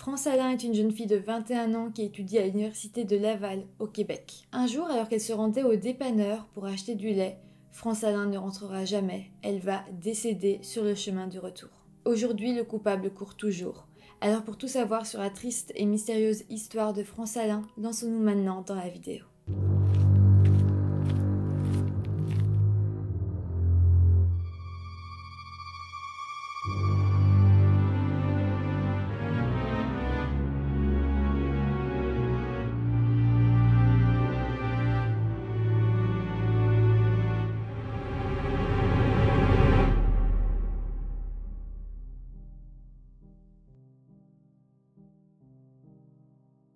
France Alain est une jeune fille de 21 ans qui étudie à l'université de Laval, au Québec. Un jour, alors qu'elle se rendait au dépanneur pour acheter du lait, France Alain ne rentrera jamais. Elle va décéder sur le chemin du retour. Aujourd'hui, le coupable court toujours. Alors pour tout savoir sur la triste et mystérieuse histoire de France Alain, lançons-nous maintenant dans la vidéo.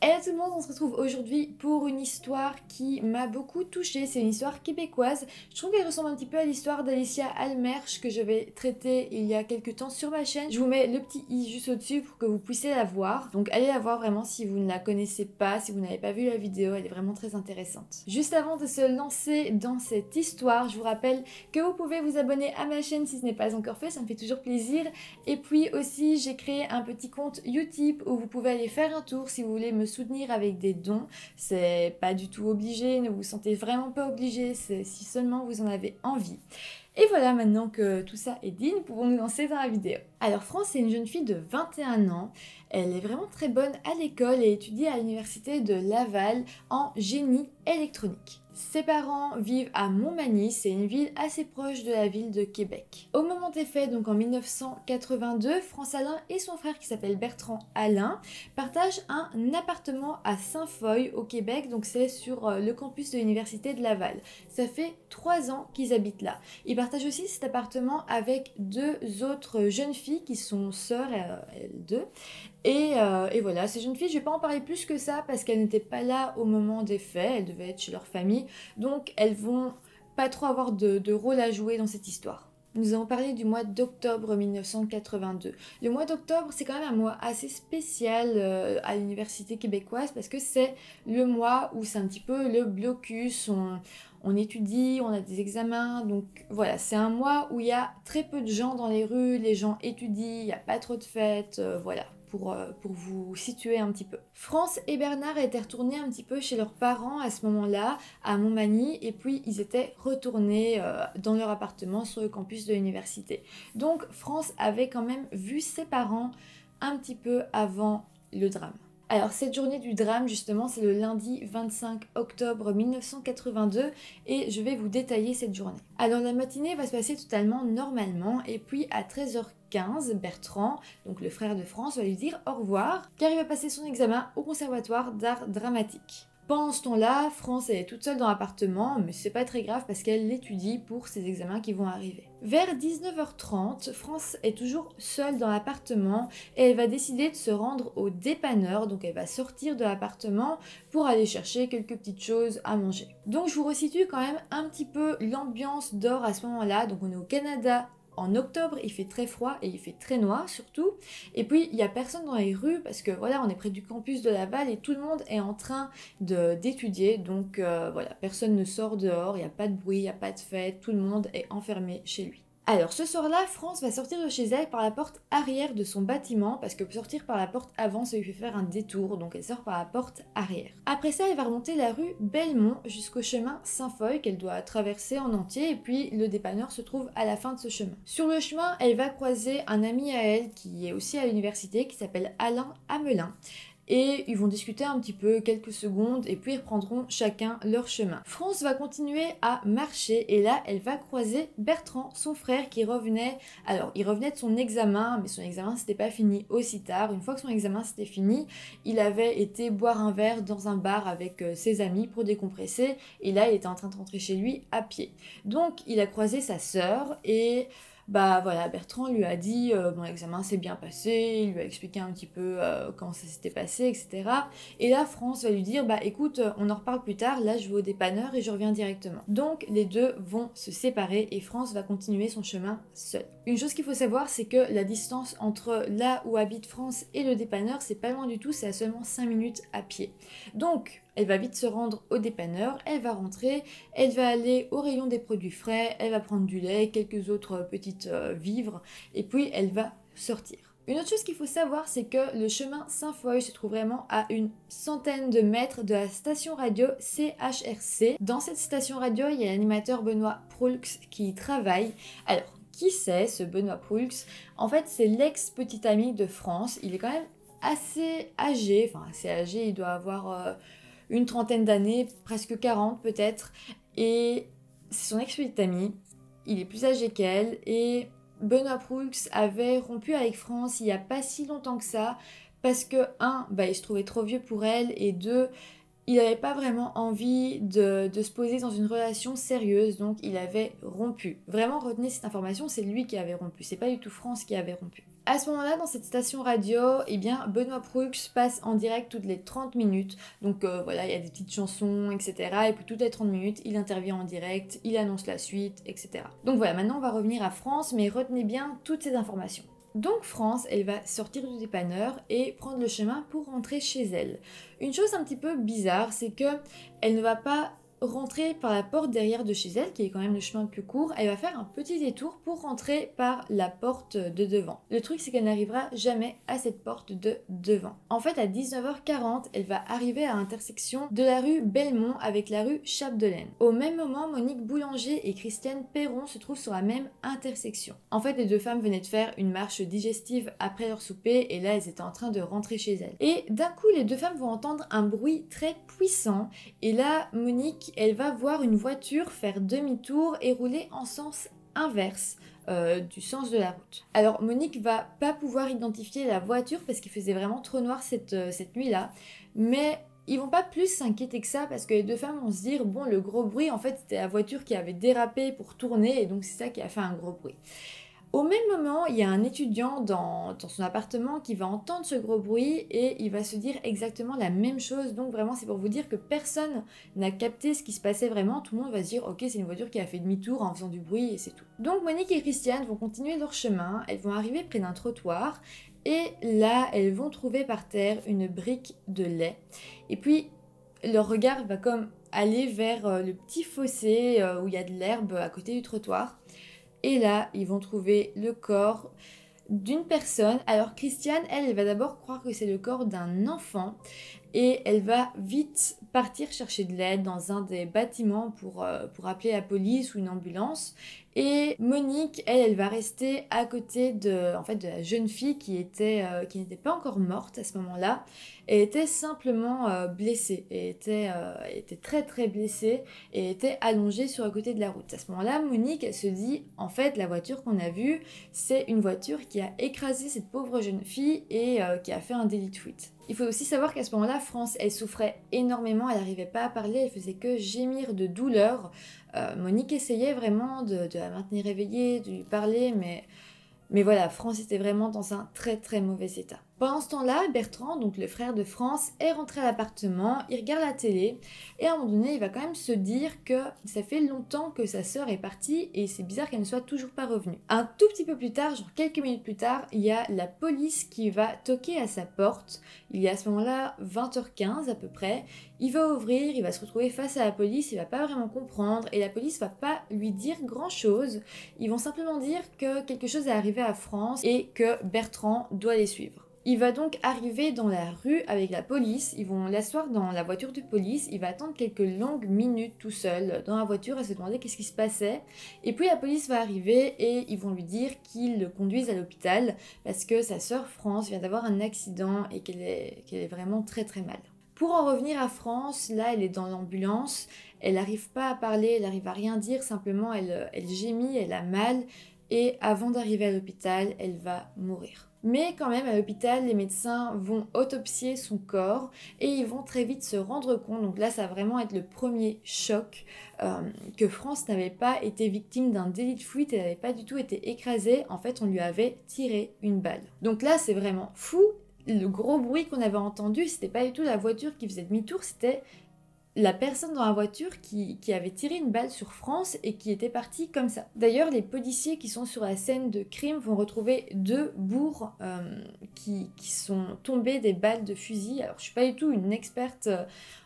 Hello tout le monde, on se retrouve aujourd'hui pour une histoire qui m'a beaucoup touchée. C'est une histoire québécoise. Je trouve qu'elle ressemble un petit peu à l'histoire d'Alicia Almersch que je vais traiter il y a quelques temps sur ma chaîne. Je vous mets le petit i juste au-dessus pour que vous puissiez la voir. Donc allez la voir vraiment si vous ne la connaissez pas, si vous n'avez pas vu la vidéo, elle est vraiment très intéressante. Juste avant de se lancer dans cette histoire, je vous rappelle que vous pouvez vous abonner à ma chaîne si ce n'est pas encore fait, ça me fait toujours plaisir. Et puis aussi, j'ai créé un petit compte Utip où vous pouvez aller faire un tour si vous voulez me soutenir avec des dons. C'est pas du tout obligé, ne vous sentez vraiment pas obligé, c'est si seulement vous en avez envie. Et voilà, maintenant que tout ça est dit, nous pouvons nous lancer dans la vidéo. Alors France est une jeune fille de 21 ans, elle est vraiment très bonne à l'école et étudie à l'université de Laval en génie électronique. Ses parents vivent à Montmagny, c'est une ville assez proche de la ville de Québec. Au moment des faits, donc en 1982, France Alain et son frère qui s'appelle Bertrand Alain partagent un appartement à Saint-Foy au Québec, donc c'est sur le campus de l'université de Laval. Ça fait 3 ans qu'ils habitent là. Ils partagent aussi cet appartement avec deux autres jeunes filles qui sont sœurs, elles deux. Et voilà, ces jeunes filles, je vais pas en parler plus que ça parce qu'elles n'étaient pas là au moment des faits, elles devaient être chez leur famille, donc elles vont pas trop avoir de rôle à jouer dans cette histoire. Nous avons parlé du mois d'octobre 1982. Le mois d'octobre, c'est quand même un mois assez spécial à l'université québécoise parce que c'est le mois où c'est un petit peu le blocus, on étudie, on a des examens, donc voilà, c'est un mois où il y a très peu de gens dans les rues, les gens étudient, il n'y a pas trop de fêtes, voilà. Pour vous situer un petit peu. France et Bernard étaient retournés un petit peu chez leurs parents à ce moment-là, à Montmagny, et puis ils étaient retournés dans leur appartement sur le campus de l'université. Donc France avait quand même vu ses parents un petit peu avant le drame. Alors cette journée du drame justement c'est le lundi 25 octobre 1982 et je vais vous détailler cette journée. Alors la matinée va se passer totalement normalement et puis à 13h15 Bertrand, donc le frère de France, va lui dire au revoir car il va passer son examen au conservatoire d'art dramatique. Pendant ce temps-là, France elle est toute seule dans l'appartement, mais c'est pas très grave parce qu'elle l'étudie pour ses examens qui vont arriver. Vers 19h30, France est toujours seule dans l'appartement et elle va décider de se rendre au dépanneur, donc elle va sortir de l'appartement pour aller chercher quelques petites choses à manger. Donc je vous resitue quand même un petit peu l'ambiance d'or à ce moment-là, donc on est au Canada. En octobre, il fait très froid et il fait très noir surtout. Et puis, il n'y a personne dans les rues parce que voilà, on est près du campus de Laval et tout le monde est en train d'étudier. Donc voilà, personne ne sort dehors, il n'y a pas de bruit, il n'y a pas de fête, tout le monde est enfermé chez lui. Alors ce soir-là, France va sortir de chez elle par la porte arrière de son bâtiment parce que pour sortir par la porte avant, ça lui fait faire un détour, donc elle sort par la porte arrière. Après ça, elle va remonter la rue Belmont jusqu'au chemin Saint-Foy qu'elle doit traverser en entier et puis le dépanneur se trouve à la fin de ce chemin. Sur le chemin, elle va croiser un ami à elle qui est aussi à l'université qui s'appelle Alain Hamelin. Et ils vont discuter un petit peu quelques secondes et puis ils reprendront chacun leur chemin. France va continuer à marcher et là elle va croiser Bertrand, son frère qui revenait, alors il revenait de son examen mais son examen c'était pas fini aussi tard. Une fois que son examen c'était fini, il avait été boire un verre dans un bar avec ses amis pour décompresser et là il était en train de rentrer chez lui à pied. Donc il a croisé sa sœur et bah voilà, Bertrand lui a dit mon examen s'est bien passé, il lui a expliqué un petit peu comment ça s'était passé, etc. Et là, France va lui dire bah écoute, on en reparle plus tard, là je vais au dépanneur et je reviens directement. Donc les deux vont se séparer et France va continuer son chemin seule. Une chose qu'il faut savoir, c'est que la distance entre là où habite France et le dépanneur, c'est pas loin du tout, c'est à seulement 5 minutes à pied. Donc elle va vite se rendre au dépanneur, elle va rentrer, elle va aller au rayon des produits frais, elle va prendre du lait, quelques autres petites vivres, et puis elle va sortir. Une autre chose qu'il faut savoir, c'est que le chemin Saint-Foy se trouve vraiment à une centaine de mètres de la station radio CHRC. Dans cette station radio, il y a l'animateur Benoît Proulx qui y travaille. Alors, qui c'est ce Benoît Proulx? En fait, c'est l'ex-petit ami de France. Il est quand même assez âgé, il doit avoir une trentaine d'années, presque 40 peut-être. Et c'est son ex-petit ami, il est plus âgé qu'elle et Benoît Proulx avait rompu avec France il n'y a pas si longtemps que ça parce que, il se trouvait trop vieux pour elle et deux, il n'avait pas vraiment envie de se poser dans une relation sérieuse, donc il avait rompu. Vraiment, retenez cette information, c'est lui qui avait rompu, c'est pas du tout France qui avait rompu. À ce moment-là, dans cette station radio, Benoît Proulx passe en direct toutes les 30 minutes. Donc voilà, il y a des petites chansons, etc. Et puis toutes les 30 minutes, il intervient en direct, il annonce la suite, etc. Donc voilà, maintenant on va revenir à France, mais retenez bien toutes ces informations. Donc France, elle va sortir du dépanneur et prendre le chemin pour rentrer chez elle. Une chose un petit peu bizarre, c'est que elle ne va pas rentrer par la porte derrière de chez elle, qui est quand même le chemin le plus court. Elle va faire un petit détour pour rentrer par la porte de devant. Le truc, c'est qu'elle n'arrivera jamais à cette porte de devant. En fait, à 19h40, elle va arriver à l'intersection de la rue Belmont avec la rue Chapdelaine. Au même moment, Monique Boulanger et Christiane Perron se trouvent sur la même intersection. En fait, les deux femmes venaient de faire une marche digestive après leur souper et là, elles étaient en train de rentrer chez elles. Et d'un coup, les deux femmes vont entendre un bruit très puissant et là, Monique, elle va voir une voiture faire demi-tour et rouler en sens inverse du sens de la route. Alors Monique va pas pouvoir identifier la voiture parce qu'il faisait vraiment trop noir cette nuit-là, mais ils vont pas plus s'inquiéter que ça parce que les deux femmes vont se dire bon, le gros bruit en fait c'était la voiture qui avait dérapé pour tourner et donc c'est ça qui a fait un gros bruit. Au même moment, il y a un étudiant dans son appartement qui va entendre ce gros bruit et il va se dire exactement la même chose. Donc vraiment, c'est pour vous dire que personne n'a capté ce qui se passait vraiment. Tout le monde va se dire, ok, c'est une voiture qui a fait demi-tour en faisant du bruit et c'est tout. Donc Monique et Christiane vont continuer leur chemin. Elles vont arriver près d'un trottoir et là, elles vont trouver par terre une brique de lait. Et puis, leur regard va comme aller vers le petit fossé où il y a de l'herbe à côté du trottoir. Et là, ils vont trouver le corps d'une personne. Alors Christiane, elle va d'abord croire que c'est le corps d'un enfant et elle va vite partir chercher de l'aide dans un des bâtiments pour appeler la police ou une ambulance. Et Monique, elle va rester à côté de la jeune fille qui n'était pas encore morte à ce moment-là. Elle était simplement blessée. Elle était très très blessée et était allongée sur le côté de la route. À ce moment-là, Monique, elle se dit, en fait, la voiture qu'on a vue, c'est une voiture qui a écrasé cette pauvre jeune fille et qui a fait un délit de fuite. Il faut aussi savoir qu'à ce moment-là, France, elle souffrait énormément, elle n'arrivait pas à parler, elle faisait que gémir de douleur. Monique essayait vraiment de la maintenir éveillée, de lui parler, mais voilà, France était vraiment dans un très très mauvais état. Pendant ce temps-là, Bertrand, donc le frère de France, est rentré à l'appartement, il regarde la télé et à un moment donné, il va quand même se dire que ça fait longtemps que sa sœur est partie et c'est bizarre qu'elle ne soit toujours pas revenue. Un tout petit peu plus tard, genre quelques minutes plus tard, il y a la police qui va toquer à sa porte. Il y a à ce moment-là 20h15 à peu près. Il va ouvrir, il va se retrouver face à la police, il va pas vraiment comprendre et la police va pas lui dire grand-chose. Ils vont simplement dire que quelque chose est arrivé à France et que Bertrand doit les suivre. Il va donc arriver dans la rue avec la police, ils vont l'asseoir dans la voiture de police, il va attendre quelques longues minutes tout seul dans la voiture et se demander qu'est-ce qui se passait. Et puis la police va arriver et ils vont lui dire qu'ils le conduisent à l'hôpital parce que sa sœur France vient d'avoir un accident et qu'elle est vraiment très très mal. Pour en revenir à France, là elle est dans l'ambulance, elle n'arrive pas à parler, elle n'arrive à rien dire, simplement elle gémit, elle a mal et avant d'arriver à l'hôpital, elle va mourir. Mais quand même, à l'hôpital, les médecins vont autopsier son corps et ils vont très vite se rendre compte, donc là ça va vraiment être le premier choc, que France n'avait pas été victime d'un délit de fuite, elle n'avait pas du tout été écrasée, en fait on lui avait tiré une balle. Donc là c'est vraiment fou, le gros bruit qu'on avait entendu, c'était pas du tout la voiture qui faisait demi-tour, c'était la personne dans la voiture qui avait tiré une balle sur France et qui était partie comme ça. D'ailleurs, les policiers qui sont sur la scène de crime vont retrouver 2 bourres qui sont tombées des balles de fusil. Alors, je suis pas du tout une experte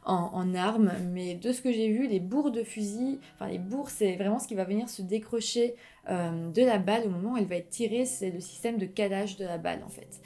en armes, mais de ce que j'ai vu, les bourres de fusil, enfin les bourres, c'est vraiment ce qui va venir se décrocher de la balle au moment où elle va être tirée, c'est le système de calage de la balle en fait.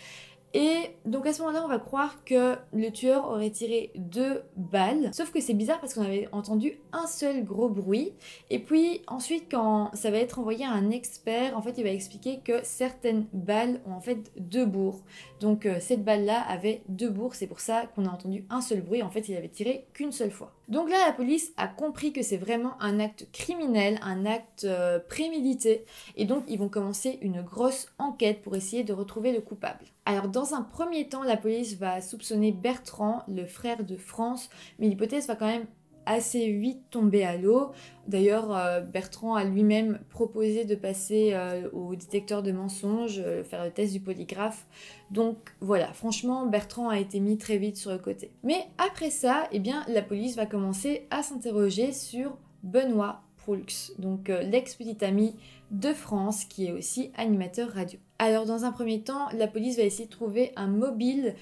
Et donc à ce moment-là, on va croire que le tueur aurait tiré 2 balles. Sauf que c'est bizarre parce qu'on avait entendu un seul gros bruit. Et puis ensuite, quand ça va être envoyé à un expert, en fait, il va expliquer que certaines balles ont en fait 2 bourres. Donc cette balle-là avait 2 bourres, c'est pour ça qu'on a entendu un seul bruit. En fait, il avait tiré qu'une seule fois. Donc là, la police a compris que c'est vraiment un acte criminel, un acte prémédité. Et donc, ils vont commencer une grosse enquête pour essayer de retrouver le coupable. Alors, dans un premier temps, la police va soupçonner Bertrand, le frère de France, mais l'hypothèse va quand même assez vite tomber à l'eau. D'ailleurs, Bertrand a lui-même proposé de passer au détecteur de mensonges, faire le test du polygraphe. Donc voilà, franchement, Bertrand a été mis très vite sur le côté. Mais après ça, eh bien, la police va commencer à s'interroger sur Benoît Proulx, donc l'ex-petit ami de France qui est aussi animateur radio. Alors dans un premier temps, la police va essayer de trouver un mobile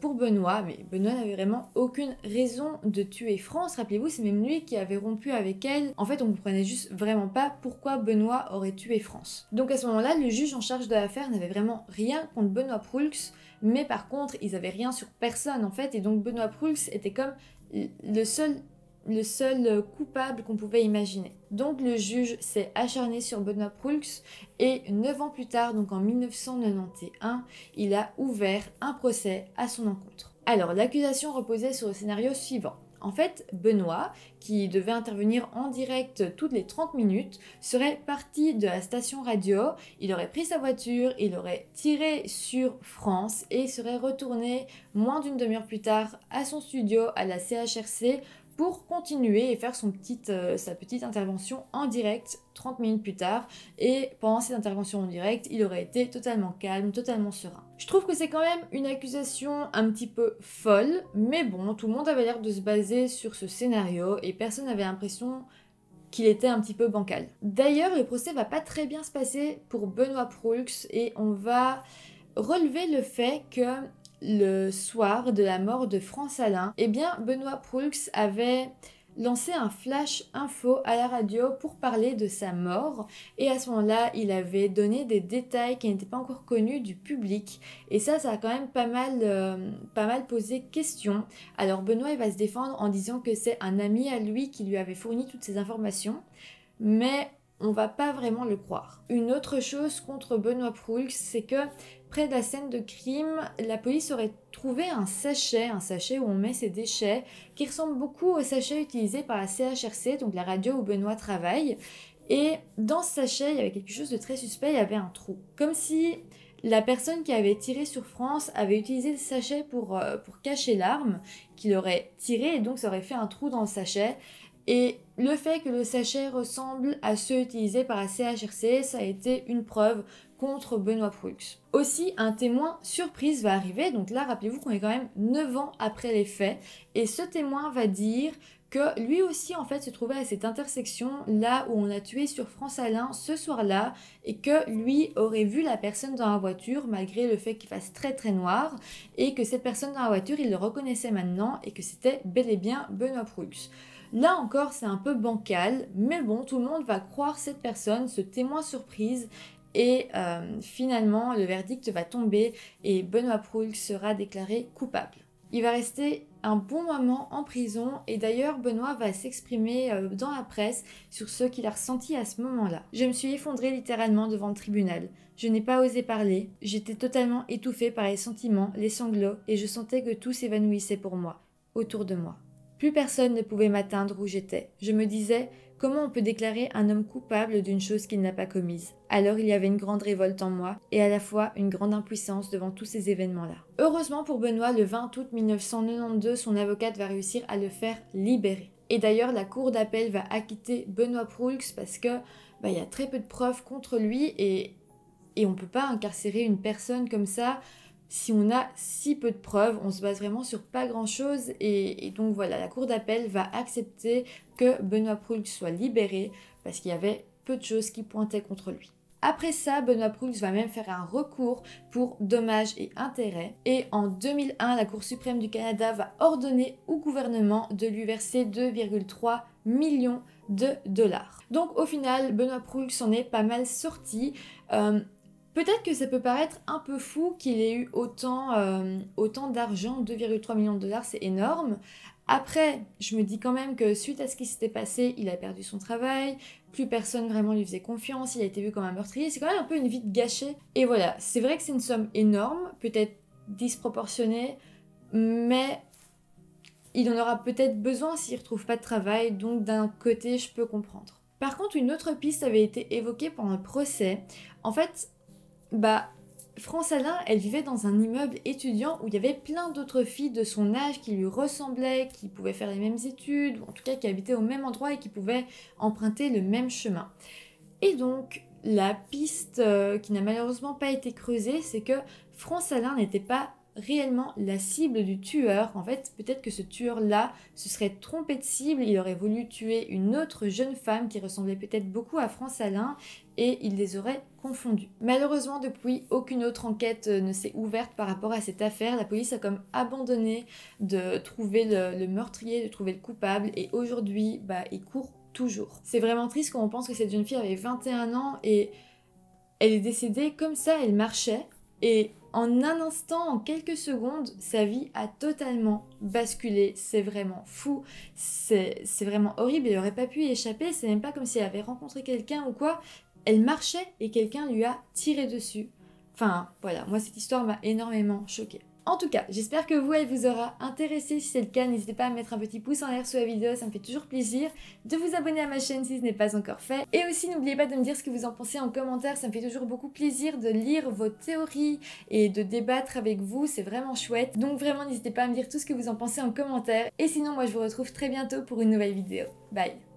pour Benoît, mais Benoît n'avait vraiment aucune raison de tuer France. Rappelez-vous, c'est même lui qui avait rompu avec elle. En fait, on ne comprenait juste vraiment pas pourquoi Benoît aurait tué France. Donc à ce moment-là, le juge en charge de l'affaire n'avait vraiment rien contre Benoît Proulx, mais par contre, ils n'avaient rien sur personne en fait, et donc Benoît Proulx était comme le seul coupable qu'on pouvait imaginer. Donc le juge s'est acharné sur Benoît Proulx et 9 ans plus tard, donc en 1991, il a ouvert un procès à son encontre. Alors l'accusation reposait sur le scénario suivant. En fait, Benoît, qui devait intervenir en direct toutes les 30 minutes, serait parti de la station radio, il aurait pris sa voiture, il aurait tiré sur France et serait retourné moins d'une demi-heure plus tard à son studio à la CHRC pour continuer et faire sa petite intervention en direct 30 minutes plus tard. Et pendant cette intervention en direct, il aurait été totalement calme, totalement serein. Je trouve que c'est quand même une accusation un petit peu folle, mais bon, tout le monde avait l'air de se baser sur ce scénario et personne n'avait l'impression qu'il était un petit peu bancal. D'ailleurs, le procès va pas très bien se passer pour Benoît Proulx et on va relever le fait que le soir de la mort de France Alain, eh bien Benoît Proulx avait lancé un flash info à la radio pour parler de sa mort et à ce moment-là il avait donné des détails qui n'étaient pas encore connus du public et ça a quand même pas mal posé question. Alors Benoît il va se défendre en disant que c'est un ami à lui qui lui avait fourni toutes ces informations, mais on va pas vraiment le croire. Une autre chose contre Benoît Proulx, c'est que près de la scène de crime, la police aurait trouvé un sachet où on met ses déchets, qui ressemble beaucoup au sachet utilisé par la CHRC, donc la radio où Benoît travaille. Et dans ce sachet, il y avait quelque chose de très suspect, il y avait un trou. Comme si la personne qui avait tiré sur France avait utilisé le sachet pour cacher l'arme qu'il aurait tirée, et donc ça aurait fait un trou dans le sachet. Et le fait que le sachet ressemble à ceux utilisés par la CHRC, ça a été une preuve contre Benoît Proulx. Aussi, un témoin surprise va arriver, donc là, rappelez-vous qu'on est quand même 9 ans après les faits, et ce témoin va dire que lui aussi, en fait, se trouvait à cette intersection, là où on a tué sur France Alain ce soir-là, et que lui aurait vu la personne dans la voiture, malgré le fait qu'il fasse très très noir, et que cette personne dans la voiture, il le reconnaissait maintenant, et que c'était bel et bien Benoît Proulx. Là encore, c'est un peu bancal, mais bon, tout le monde va croire cette personne, ce témoin surprise, et finalement, le verdict va tomber et Benoît Proulx sera déclaré coupable. Il va rester un bon moment en prison et d'ailleurs Benoît va s'exprimer dans la presse sur ce qu'il a ressenti à ce moment-là. Je me suis effondrée littéralement devant le tribunal. Je n'ai pas osé parler. J'étais totalement étouffée par les sentiments, les sanglots et je sentais que tout s'évanouissait pour moi, autour de moi. Plus personne ne pouvait m'atteindre où j'étais. Je me disais, comment on peut déclarer un homme coupable d'une chose qu'il n'a pas commise? Alors il y avait une grande révolte en moi, et à la fois une grande impuissance devant tous ces événements-là. Heureusement pour Benoît, le 20 août 1992, son avocate va réussir à le faire libérer. Et d'ailleurs, la cour d'appel va acquitter Benoît Proulx parce que y a très peu de preuves contre lui, et on ne peut pas incarcérer une personne comme ça si on a si peu de preuves, on se base vraiment sur pas grand chose et donc voilà, la cour d'appel va accepter que Benoît Proulx soit libéré parce qu'il y avait peu de choses qui pointaient contre lui. Après ça, Benoît Proulx va même faire un recours pour dommages et intérêts. Et en 2001, la Cour suprême du Canada va ordonner au gouvernement de lui verser 2,3 millions de dollars. Donc au final, Benoît Proulx en est pas mal sorti. Peut-être que ça peut paraître un peu fou qu'il ait eu autant d'argent, 2,3 millions de dollars, c'est énorme. Après, je me dis quand même que suite à ce qui s'était passé, il a perdu son travail, plus personne vraiment lui faisait confiance, il a été vu comme un meurtrier, c'est quand même un peu une vie de gâchée. Et voilà, c'est vrai que c'est une somme énorme, peut-être disproportionnée, mais il en aura peut-être besoin s'il ne retrouve pas de travail, donc d'un côté, je peux comprendre. Par contre, une autre piste avait été évoquée pendant le procès. En fait, France Alain, elle vivait dans un immeuble étudiant où il y avait plein d'autres filles de son âge qui lui ressemblaient, qui pouvaient faire les mêmes études, ou en tout cas qui habitaient au même endroit et qui pouvaient emprunter le même chemin. Et donc, la piste qui n'a malheureusement pas été creusée, c'est que France Alain n'était pas réellement la cible du tueur. En fait, peut-être que ce tueur-là se serait trompé de cible, il aurait voulu tuer une autre jeune femme qui ressemblait peut-être beaucoup à France Alain et il les aurait confondus. Malheureusement, depuis, aucune autre enquête ne s'est ouverte par rapport à cette affaire. La police a comme abandonné de trouver le meurtrier, de trouver le coupable et aujourd'hui, il court toujours. C'est vraiment triste quand on pense que cette jeune fille avait 21 ans et elle est décédée comme ça, elle marchait et en un instant, en quelques secondes, sa vie a totalement basculé. C'est vraiment fou, c'est vraiment horrible, elle n'aurait pas pu y échapper, c'est même pas comme si elle avait rencontré quelqu'un ou quoi. Elle marchait et quelqu'un lui a tiré dessus. Enfin, voilà, moi cette histoire m'a énormément choquée. En tout cas, j'espère que vous, elle vous aura intéressé. Si c'est le cas, n'hésitez pas à mettre un petit pouce en l'air sous la vidéo, ça me fait toujours plaisir. De vous abonner à ma chaîne si ce n'est pas encore fait. Et aussi, n'oubliez pas de me dire ce que vous en pensez en commentaire, ça me fait toujours beaucoup plaisir de lire vos théories et de débattre avec vous, c'est vraiment chouette. Donc vraiment, n'hésitez pas à me dire tout ce que vous en pensez en commentaire. Et sinon, moi je vous retrouve très bientôt pour une nouvelle vidéo. Bye!